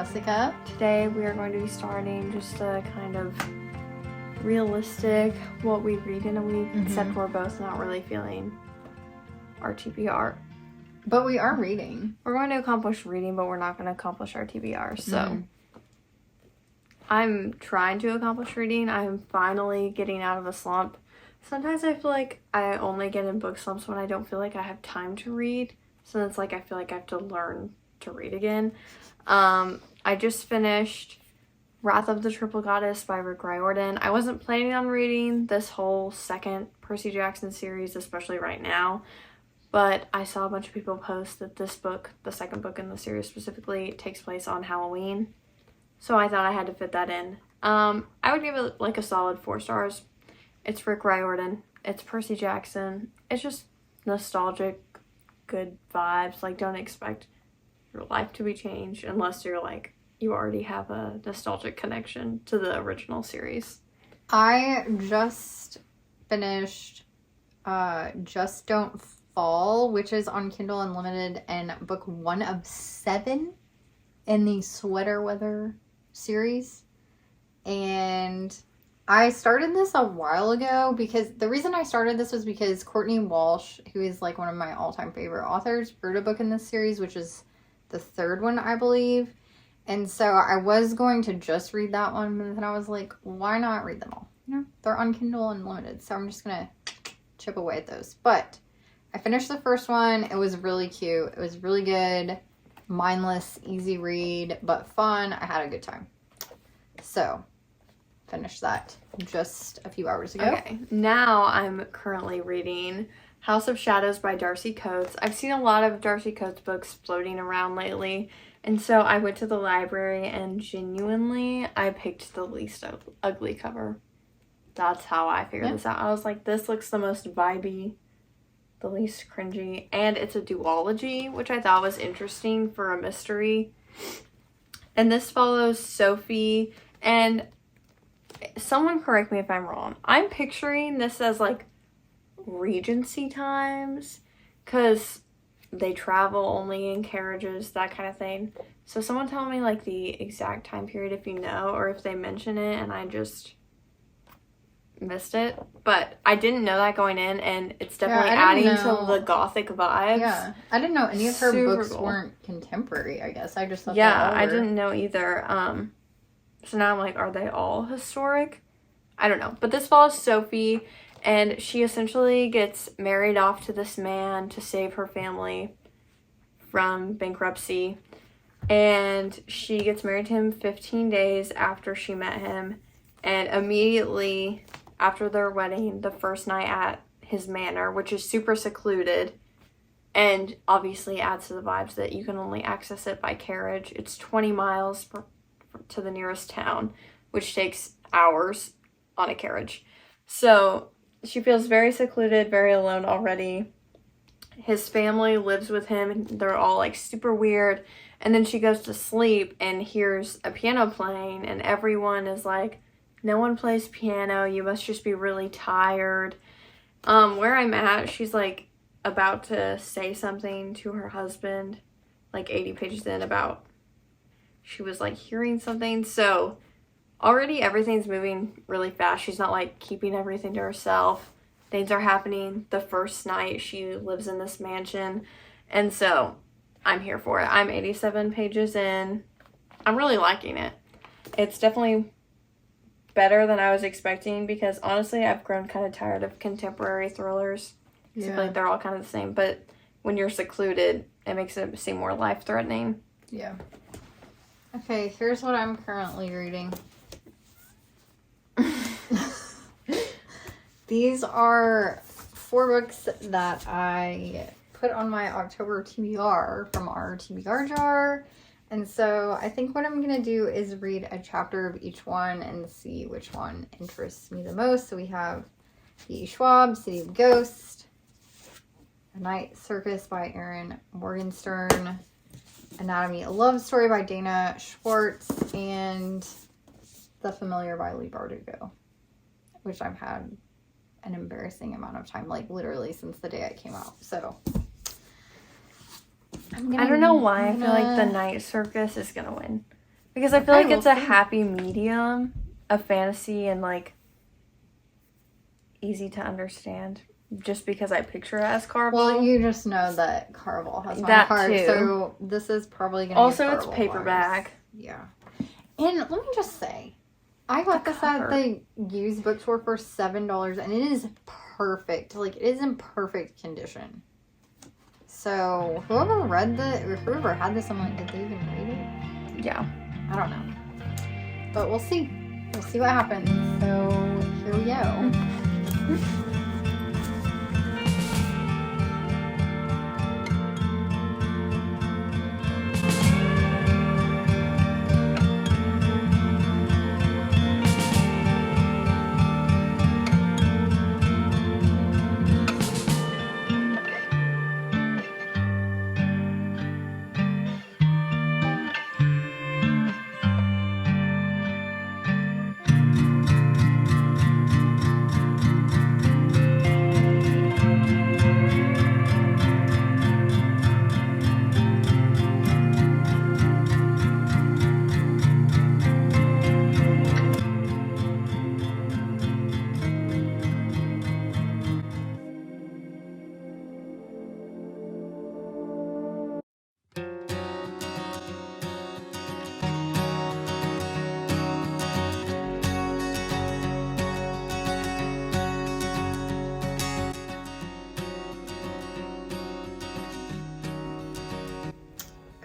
Jessica. Today we are going to be starting just a kind of realistic what we read in a week, except we're both not really feeling our TBR. But we are reading. We're going to accomplish reading, but we're not going to accomplish our TBR, so... I'm trying to accomplish reading. I'm finally getting out of a slump. Sometimes I feel like I only get in book slumps when I don't feel like I have time to read. So it's like I feel like I have to learn to read again. I just finished Wrath of the Triple Goddess by Riordan. I wasn't planning on reading this whole second Percy Jackson series, especially right now. But I saw a bunch of people post that this book, the second book in the series specifically, takes place on Halloween. So I thought I had to fit that in. I would give it like a solid 4 stars. It's Rick Riordan. It's Percy Jackson. It's just nostalgic, good vibes. Like, don't expect your life to be changed unless you're like, you already have a nostalgic connection to the original series. I just finished Just Don't Fall, which is on Kindle Unlimited, and book 1 of 7 in the Sweater Weather series. And I started this a while ago because the reason I started this was because Courtney Walsh, who is like one of my all-time favorite authors, wrote a book in this series, which is the 3rd one, I believe. And so I was going to just read that one, but then I was like, why not read them all? You know, they're on Kindle Unlimited, so I'm just gonna chip away at those. But I finished the first one. It was really cute. It was really good. Mindless, easy read, but fun. I had a good time. So, finished that just a few hours ago. Okay, now I'm currently reading House of Shadows by Darcy Coates. I've seen a lot of Darcy Coates books floating around lately, and so I went to the library and genuinely I picked the least ugly cover. That's how I figured this out. I was like, this looks the most vibey, the least cringy, and it's a duology, which I thought was interesting for a mystery. And this follows Sophie, and someone correct me if I'm wrong. I'm picturing this as like Regency times, because they travel only in carriages, that kind of thing. So someone tell me like the exact time period if you know, or if they mention it and I just missed it. But I didn't know that going in, and it's definitely adding to the gothic vibes. Yeah, I didn't know any of her books weren't contemporary, I guess. I just thought I didn't know either. So now I'm like, are they all historic? I don't know. But this follows Sophie, and she essentially gets married off to this man to save her family from bankruptcy. And she gets married to him 15 days after she met him, and immediately after their wedding, the first night at his manor, which is super secluded and obviously adds to the vibes that you can only access it by carriage. It's 20 miles to the nearest town, which takes hours on a carriage. So she feels very secluded, very alone already. His family lives with him, and they're all like super weird. And then she goes to sleep and hears a piano playing, and everyone is like, no one plays piano, you must just be really tired. Where I'm at, she's like about to say something to her husband, like 80 pages in, about she was like hearing something. So already everything's moving really fast. She's not like keeping everything to herself. Things are happening. The first night she lives in this mansion, and so I'm here for it. I'm 87 pages in. I'm really liking it. It's definitely better than I was expecting, because honestly I've grown kind of tired of contemporary thrillers. I feel like they're all kind of the same, but when you're secluded it makes it seem more life-threatening. Yeah. Okay, here's what I'm currently reading. These are 4 books that I put on my October TBR from our TBR jar. And so I think what I'm going to do is read a chapter of each one and see which one interests me the most. So we have E. Schwab, City of Ghosts, A Night Circus by Erin Morgenstern, Anatomy, a Love Story by Dana Schwartz, and The Familiar by Leigh Bardugo, which I've had an embarrassing amount of time, like literally since the day it came out. So I don't know why I feel like The Night Circus is gonna win. Because I feel like we'll it's a see. happy medium of fantasy and, like, easy to understand. Just because I picture it as Carvel. Well, you just know that Carvel has my That heart, too. so this is probably going to Also, be it's Carvel paperback. vibes. Yeah. And let me just say, I got this at the used bookstore for $7, and it is perfect. Like, it is in perfect condition. So, whoever had this, I'm like, did they even read it? Yeah. I don't know. But we'll see. We'll see what happens. So, here we go.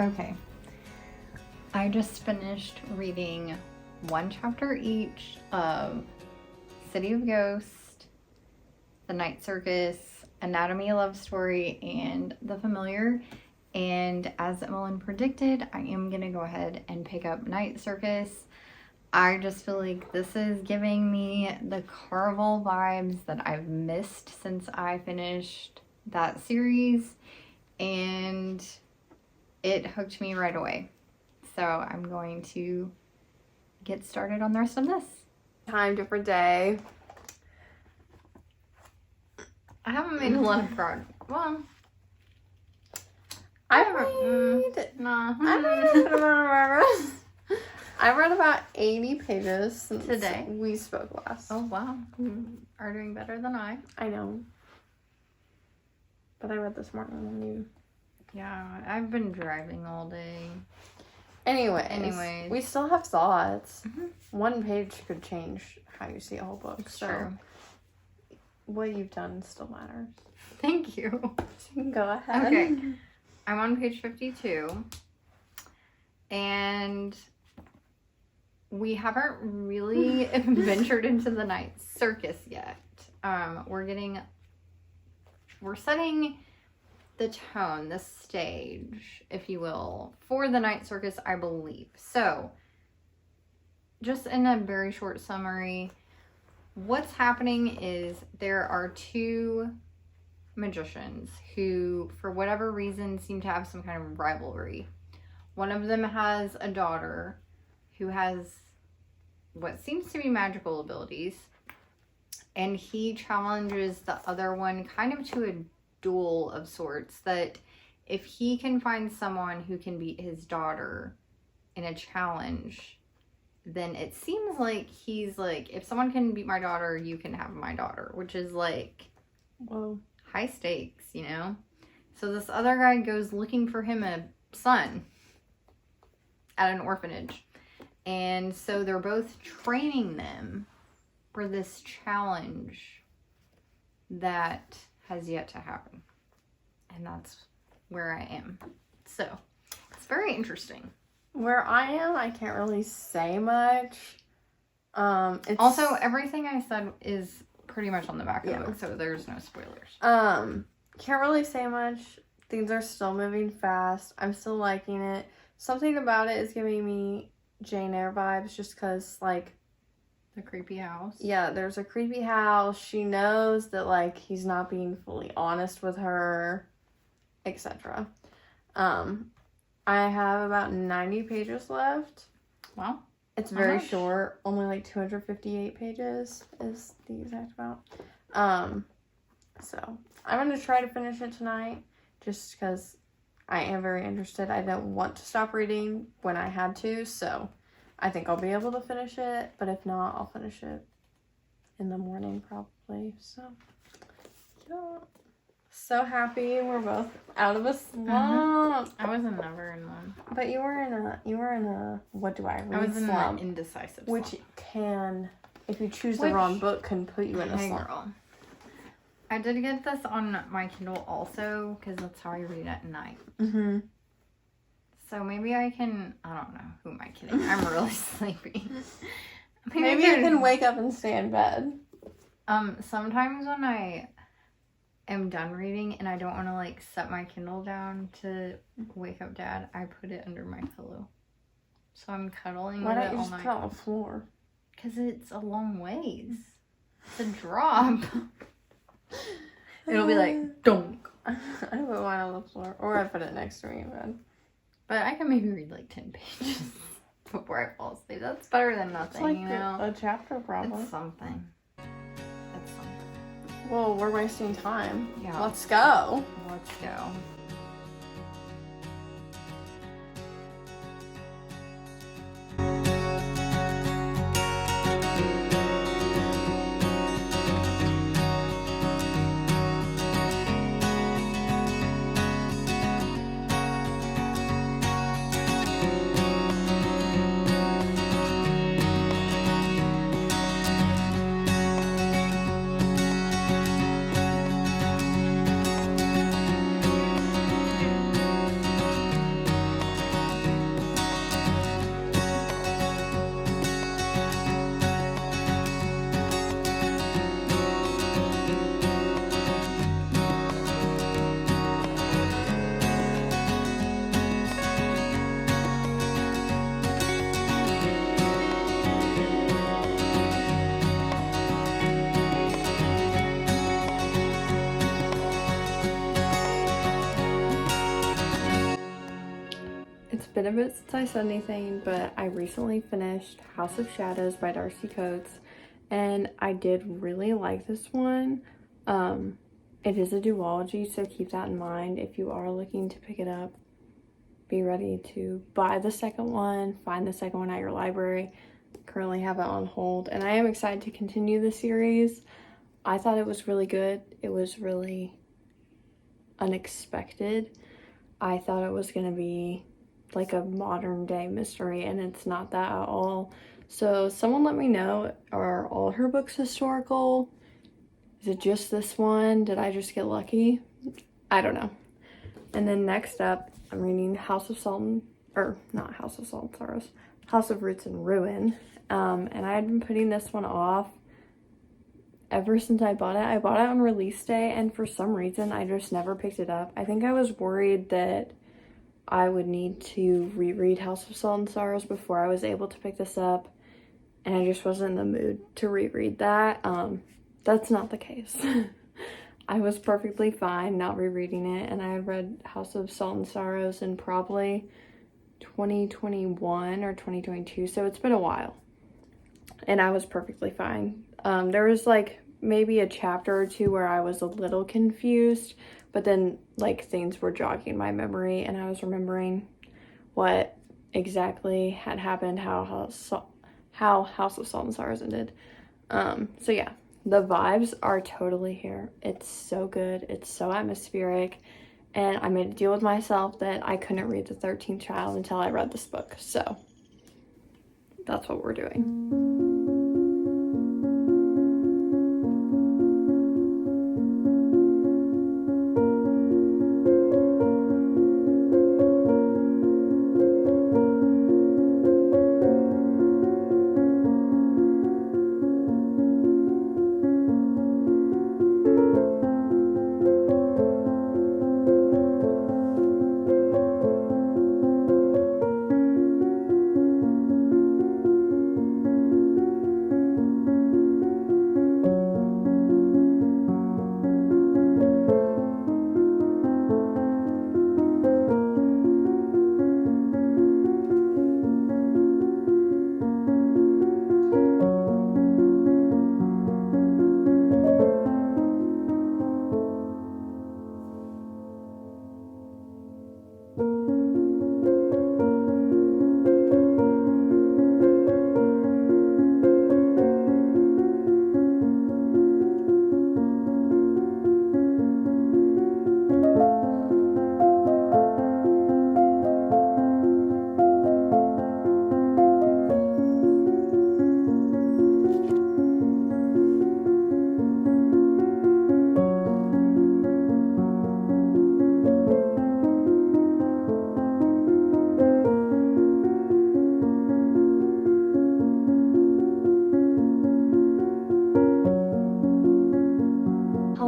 Okay. I just finished reading one chapter each of City of Ghosts, The Night Circus, Anatomy of Love Story, and The Familiar. And as Emmalynn predicted, I am going to go ahead and pick up Night Circus. I just feel like this is giving me the Carvel vibes that I've missed since I finished that series. And it hooked me right away. So I'm going to get started on the rest of this. Time, different day. I haven't made a lot of progress. Well, I read about 80 pages since Today? we spoke last. Oh wow. You are doing better than I. I know. But I read this morning when you... Yeah, I've been driving all day. Anyways, we still have thoughts. Mhm. One page could change how you see a whole book. It's so true. what you've done still matters. Thank you. So you can go ahead. Okay. I'm on page 52. And we haven't really ventured into the Night Circus yet. We're setting the tone, the stage, if you will, for the Night Circus, I believe. So, just in a very short summary, what's happening is there are two magicians who, for whatever reason, seem to have some kind of rivalry. One of them has a daughter who has what seems to be magical abilities, and he challenges the other one kind of to a duel of sorts, that if he can find someone who can beat his daughter in a challenge, then it seems like he's like, if someone can beat my daughter, you can have my daughter, which is like, Whoa. high stakes, you know? So this other guy goes looking for him a son at an orphanage. And so they're both training them for this challenge that has yet to happen. And that's where I am. So, it's very interesting. Where I am, I can't really say much. It's Also, everything I said is pretty much on the back of the book, so there's no spoilers. Can't really say much. Things are still moving fast. I'm still liking it. Something about it is giving me Jane Eyre vibes, just because, like, The creepy house. yeah, there's a creepy house. She knows that, like, he's not being fully honest with her, etc. I have about 90 pages left. Well, It's very much? short. Only like 258 pages is the exact amount. So I'm going to try to finish it tonight just because I am very interested. I don't want to stop reading when I had to, so I think I'll be able to finish it, but if not, I'll finish it in the morning probably. So, yeah. So happy we're both out of a slump. I wasn't never in one. But you were in a what do I read? I was in slump, an indecisive slump. which can, if you choose the wrong book, can put you in a slump. Girl. I did get this on my Kindle also, because that's how I read at night. Mm-hmm. So maybe I can, I don't know, who am I kidding? I'm really sleepy. Maybe you can wake up and stay in bed. Sometimes when I am done reading and I don't want to like set my Kindle down to wake up Dad, I put it under my pillow. So I'm cuddling with it all night. Why don't you just put it on the floor? Because it's a long ways. It's a drop. It'll be like, donk. I put mine on the floor. Or I put it next to me in bed. But I can maybe read like 10 pages before I fall asleep. That's better than nothing, it's like you know? A chapter probably. It's something. It's something. Well, we're wasting time. Yeah. Let's go. Let's go. It's been a bit since I said anything, but I recently finished House of Shadows by Darcy Coates, and I did really like this one. It is a duology, so keep that in mind. If you are looking to pick it up, be ready to buy the second one, find the second one at your library. Currently have it on hold, and I am excited to continue the series. I thought it was really good. It was really unexpected. I thought it was going to be like a modern day mystery, and it's not that at all. So someone let me know, are all her books historical? Is it just this one? Did I just get lucky? I don't know. And then next up, I'm reading House of Roots and Ruin. And I had been putting this one off ever since I bought it. I bought it on release day, and for some reason I just never picked it up. I think I was worried that I would need to reread House of Salt and Sorrows before I was able to pick this up, and I just wasn't in the mood to reread that. That's not the case. I was perfectly fine not rereading it, and I had read House of Salt and Sorrows in probably 2021 or 2022, so it's been a while, and I was perfectly fine. There was like maybe a chapter or two where I was a little confused, but then like things were jogging my memory, and I was remembering what exactly had happened, how House of Salt and Sorrows ended. So yeah, the vibes are totally here. It's so good. It's so atmospheric, and I made a deal with myself that I couldn't read The 13th Child until I read this book. So that's what we're doing.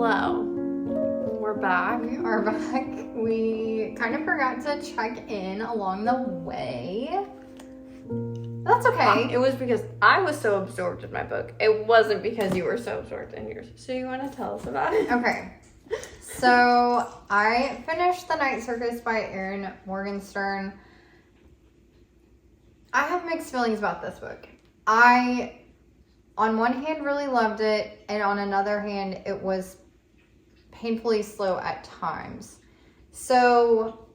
Hello. We're back. We are back. We kind of forgot to check in along the way. That's okay. It was because I was so absorbed in my book. It wasn't because you were so absorbed in yours. So you want to tell us about it? Okay. So I finished The Night Circus by Erin Morgenstern. I have mixed feelings about this book. I, on one hand, really loved it, and on another hand, it was painfully slow at times. So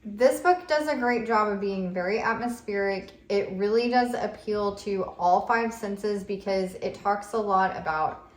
this book does a great job of being very atmospheric. It really does appeal to all five senses because it talks a lot about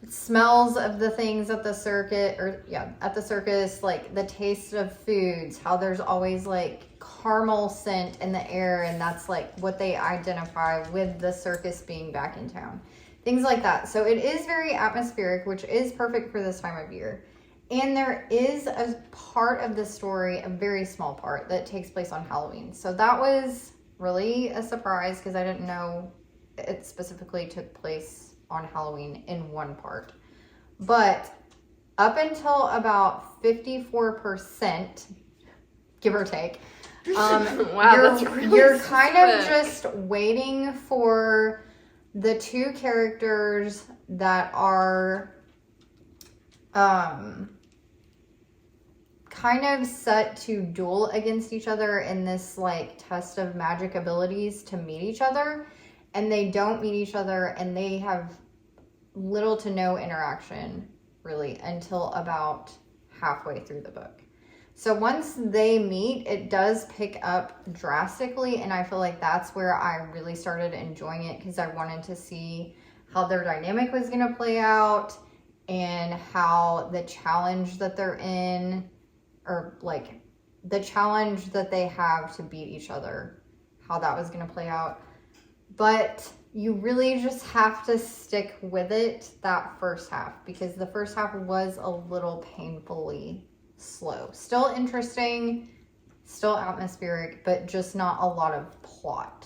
smells of the things at the circus, like the taste of foods, how there's always like caramel scent in the air, and that's like what they identify with the circus being back in town. Things like that. So it is very atmospheric, which is perfect for this time of year. And there is a part of the story, a very small part, that takes place on Halloween. So that was really a surprise because I didn't know it specifically took place on Halloween in one part. But up until about 54%, give or take, wow, you're kind of just waiting for the two characters that are kind of set to duel against each other in this like test of magic abilities to meet each other, and they don't meet each other, and they have little to no interaction really until about halfway through the book. So once they meet, it does pick up drastically, and I feel like that's where I really started enjoying it because I wanted to see how their dynamic was going to play out and how the challenge that they're in, or like the challenge that they have to beat each other, how that was going to play out. But you really just have to stick with it that first half because the first half was a little painfully slow. Still interesting, still atmospheric, but just not a lot of plot.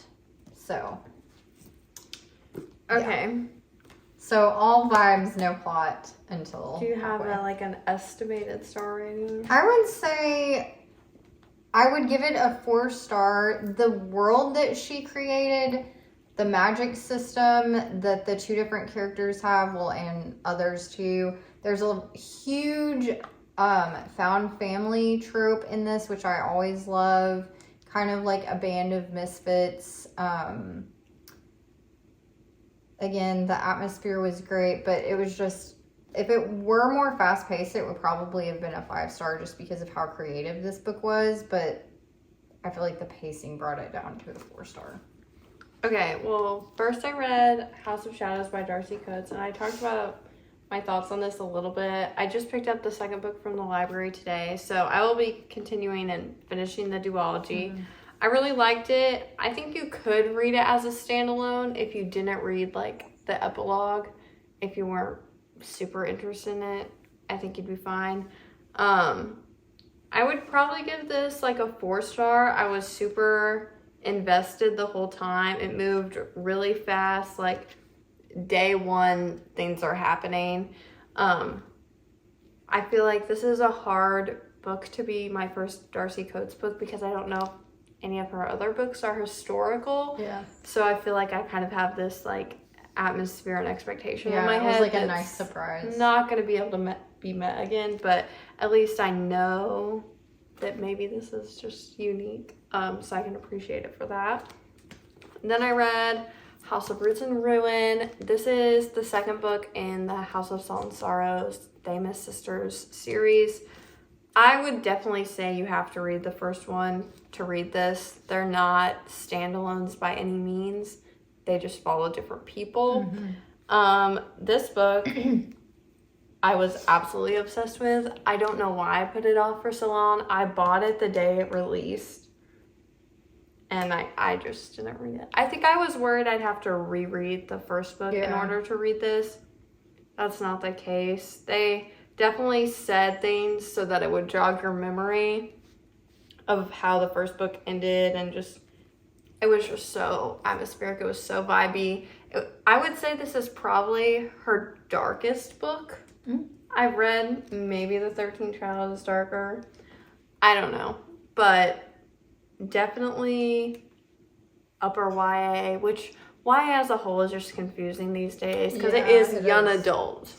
So, okay. Yeah. So all vibes, no plot until. Do you have an estimated star rating? I would say I would give it a 4-star. The world that she created, the magic system that the two different characters have, well, and others too. There's a huge found family trope in this, which I always love. Kind of like a band of misfits. Again, the atmosphere was great, but it was just, if it were more fast-paced, it would probably have been a 5-star just because of how creative this book was, but I feel like the pacing brought it down to a 4-star. Okay, well, first I read House of Shadows by Darcy Coates, and I talked about my thoughts on this a little bit. I just picked up the second book from the library today, so I will be continuing and finishing the duology. Mm-hmm. I really liked it. I think you could read it as a standalone if you didn't read like the epilogue. If you weren't super interested in it, I think you'd be fine. I would probably give this like a 4-star. I was super invested the whole time. It moved really fast. Like day one, things are happening. I feel like this is a hard book to be my first Darcy Coates book because I don't know if any of her other books are historical. Yeah. So I feel like I kind of have this like atmosphere and expectation in my head. Yeah, it was like a nice surprise. Not going to be able to be met again, but at least I know that maybe this is just unique. So I can appreciate it for that. And then I read House of Roots and Ruin. This is the second book in the House of Salt and Sorrows Famous Sisters series. I would definitely say you have to read the first one to read this. They're not standalones by any means. They just follow different people. Mm-hmm. This book I was absolutely obsessed with. I don't know why I put it off for so long. I bought it the day it released, and I just didn't read it. I think I was worried I'd have to reread the first book in order to read this. That's not the case. They definitely said things so that it would jog your memory of how the first book ended, and just it was just so atmospheric. It was so vibey. I would say this is probably her darkest book. I've read. Maybe The 13th Child is darker. I don't know. But definitely upper YA, which YA as a whole is just confusing these days because it is young adult.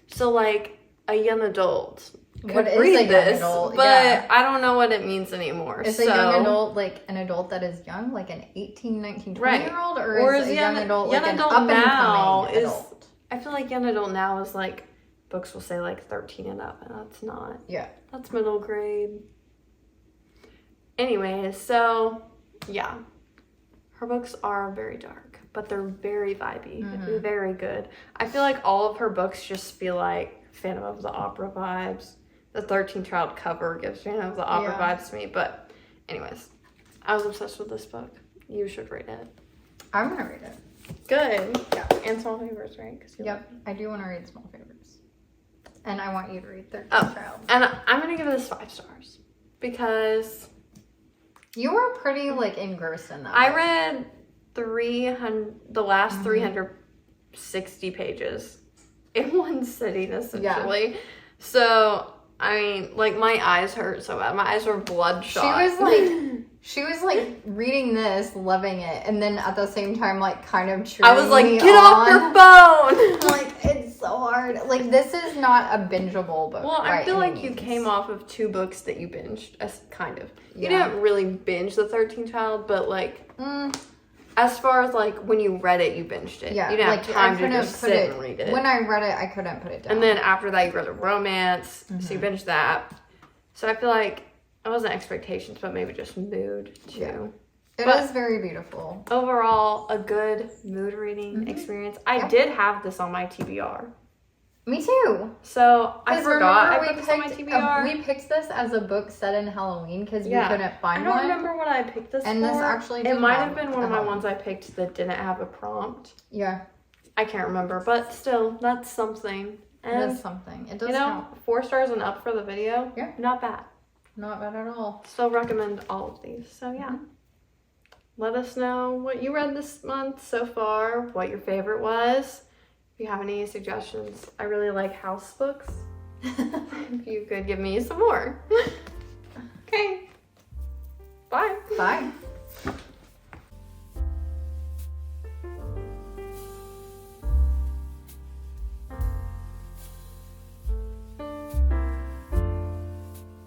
So like a young adult could read this, but I don't know what it means anymore. Is a young adult like an adult that is young, like an 18, 19, 20-year-old? Or is a young adult like an up-and-coming adult? I feel like young adult now is like, books will say like 13 and up, and that's not. Yeah. That's middle grade. Anyways, so yeah. Her books are very dark, but they're very vibey, very good. I feel like all of her books just feel like Phantom of the Opera vibes. The 13th Child cover gives Phantom of the Opera vibes to me, but anyways, I was obsessed with this book. You should read it. I'm gonna read it. Good. Yeah. And Small Favors, right? Yep, I do want to read Small Favors. And I want you to read 13th Child. And I'm gonna give this 5 stars because you were pretty like engrossed in that. I read the last 360 pages in one sitting, essentially. Yeah. So I mean, like my eyes hurt so bad. My eyes were bloodshot. She was like reading this, loving it, and then at the same time, like kind of cheering I was like, me get off your phone! Like, it's so hard. Like, this is not a bingeable book. Well, I feel like you came off of 2 books that you binged, kind of. You didn't really binge The 13th Child, but like, as far as like when you read it, you binged it. Yeah, you didn't have time to just sit and read it. When I read it, I couldn't put it down. And then after that, you read a romance, so you binged that. So I feel like it wasn't expectations, but maybe just mood too. Yeah. It is very beautiful. Overall, a good mood reading experience. I did have this on my TBR. Me too. So I forgot I put this on my TBR. We picked this as a book set in Halloween because we couldn't find one. I don't remember what I picked this for. And this actually it might have been one of my ones I picked that didn't have a prompt. Yeah. I can't remember, but still, that's something. And, it is something. It does count. 4 stars and up for the video. Yeah. Not bad. Not bad at all. Still recommend all of these. So yeah. Let us know what you read this month so far, what your favorite was. If you have any suggestions, I really like house books. If you could give me some more. Okay. Bye. Bye.